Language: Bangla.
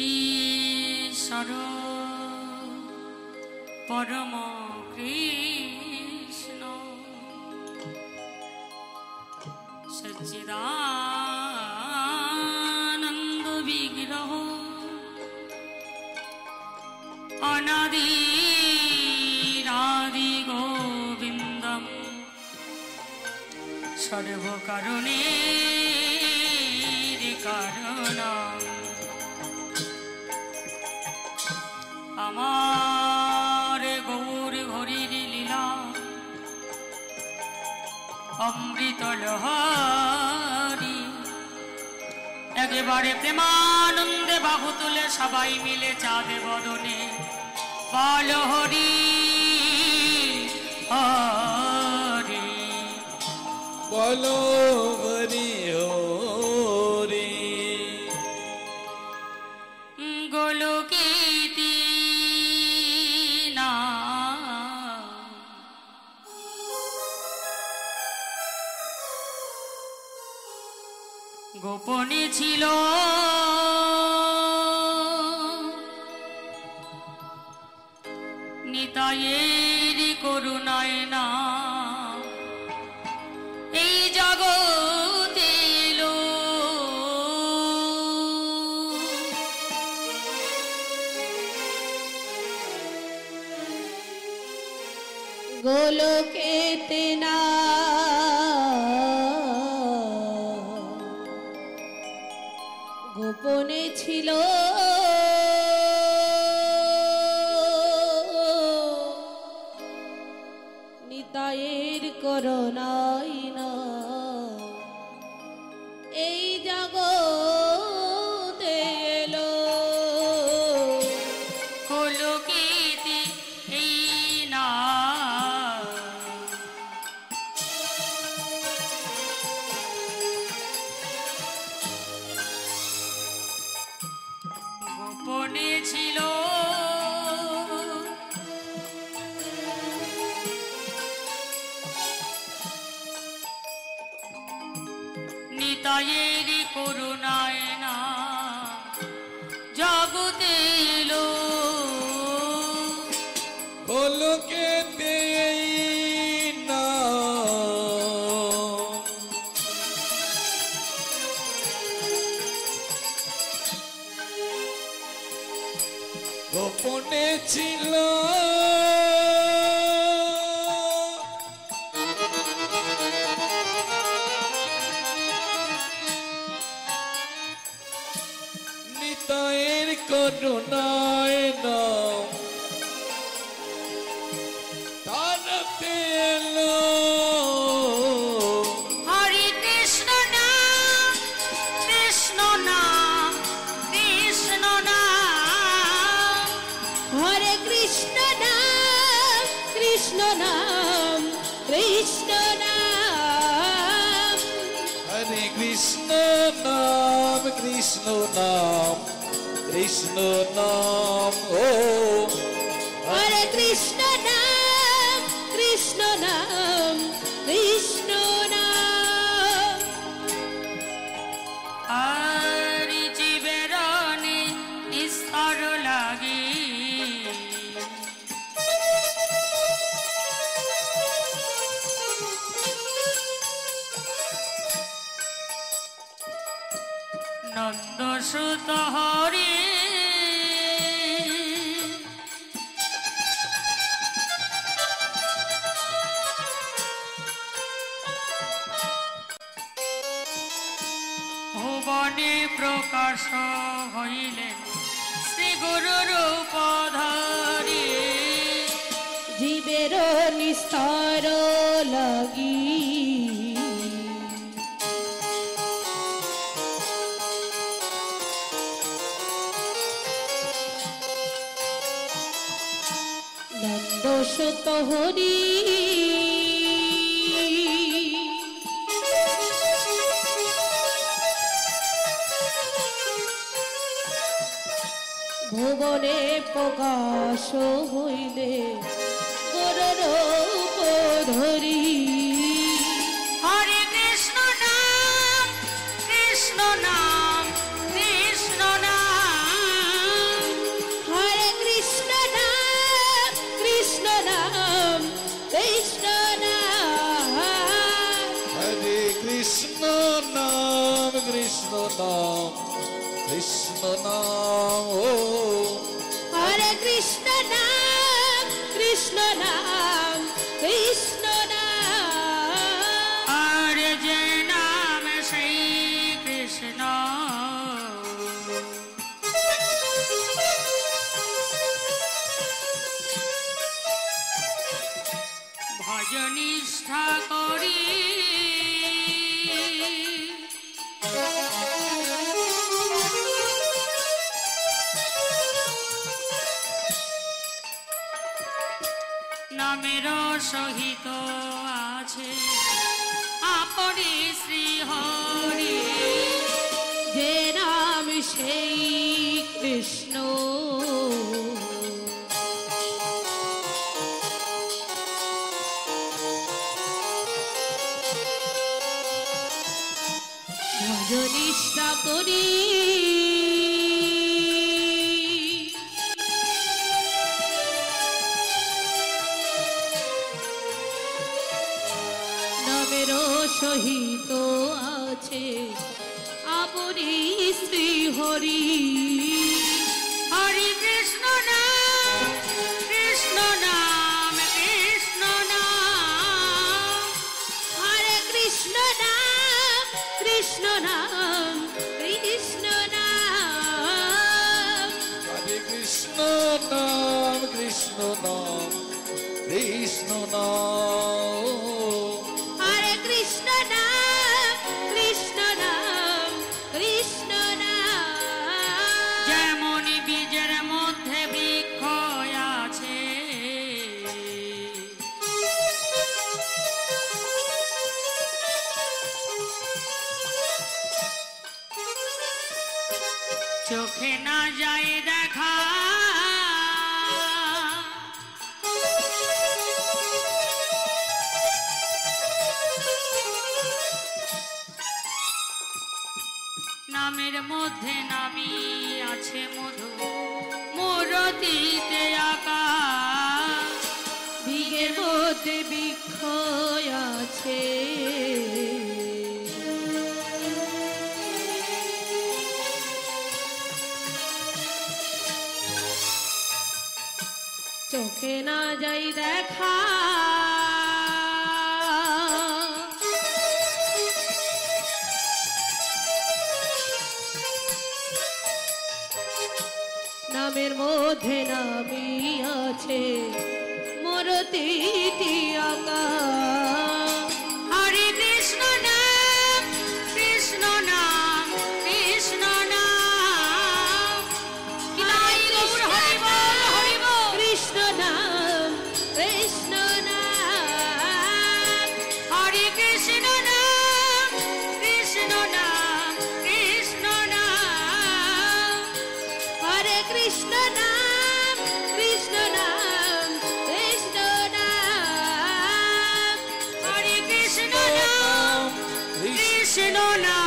ঈশ্বর পরম কৃষ্ণ সচ্চিদানন্দ বিগ্রহ অনাদিরাদি গোবিন্দম সর্বকারণের কারণম আমার গৌর হরির লীলা অমৃত লহরী একেবারে প্রেমানন্দে বাহু তুলে সবাই মিলে চাঁদে বদনে বল হরি হরি বলো হরি হরি গোলকীতি গোপনে ছিল নিতাইয়ের করুণায় না এই জগতে এলো গোলকেতে না গোপনে ছিল নিতাইয়ের করুণায় না এই জগতে এলো গোলকেতে এই না গোপনে ছিল নিতাইয়ের করুণায় না জগতে এলো গোলকেতে না গোপনে ছিল নিতাইয়ের করুণায় না তারতে এলো হরে কৃষ্ণ নাম কৃষ্ণ নাম কৃষ্ণ নাম হরে কৃষ্ণ নাম কৃষ্ণ নাম কৃষ্ণ নাম হরে কৃষ্ণ নাম কৃষ্ণ নাম কৃষ্ণ নাম ও হরে কৃষ্ণ নাম কৃষ্ণ নাম কৃষ্ণ নাম আর জীবের নিস্তার লাগে নন্দ সুত হরি ভুবনে প্রকাশ হইলেন শ্রী গুরু রূপ ধরি জীবের নিস্তার লাগি নন্দ সুত হরি ভুবনে প্রকাশ হইলে গুরু রূপ ধরি কৃষ্ণ নাম কৃষ্ণ নাম ও হরে কৃষ্ণ নাম কৃষ্ণ নাম কৃষ্ণ নাম আর যে নাম শ্রী কৃষ্ণ ভজনিষ্ঠা করি নামের সহিত আছে আপনি শ্রী হরি যে নাম সেই কৃষ্ণ ভজনিষ্ঠা করি নামের সহিত আছে আপনি শ্রী হরি হরি কৃষ্ণ নাম কৃষ্ণ নাম কৃষ্ণ নাম হরে কৃষ্ণ নাম কৃষ্ণ নাম কৃষ্ণ নাম হরে কৃষ্ণ নাম কৃষ্ণ নাম কৃষ্ণ নাম হরে কৃষ্ণ নাম কৃষ্ণ নাম কৃষ্ণ নাম যেমন বীজের মধ্যে বৃক্ষ আছে চোখে না যায় দেখা নামের মধ্যে নামি আছে মধু মূরতিতে আঁকা বীজের মধ্যে বৃক্ষ আছে চোখে না যাই দেখা নামের মধ্যে নামি আছে মূরতিটি আঁকা হরে কৃষ্ণ নাম কৃষ্ণ নাম কৃষ্ণ নাম হরে গৌর হরি বল হরি বল কৃষ্ণ নাম কৃষ্ণ নাম হরে কৃষ্ণ নাম কৃষ্ণ নাম কৃষ্ণ নাম হরে কৃষ্ণ নাম কৃষ্ণ নাম কৃষ্ণ নাম হরে কৃষ্ণ নাম কৃষ্ণ নাম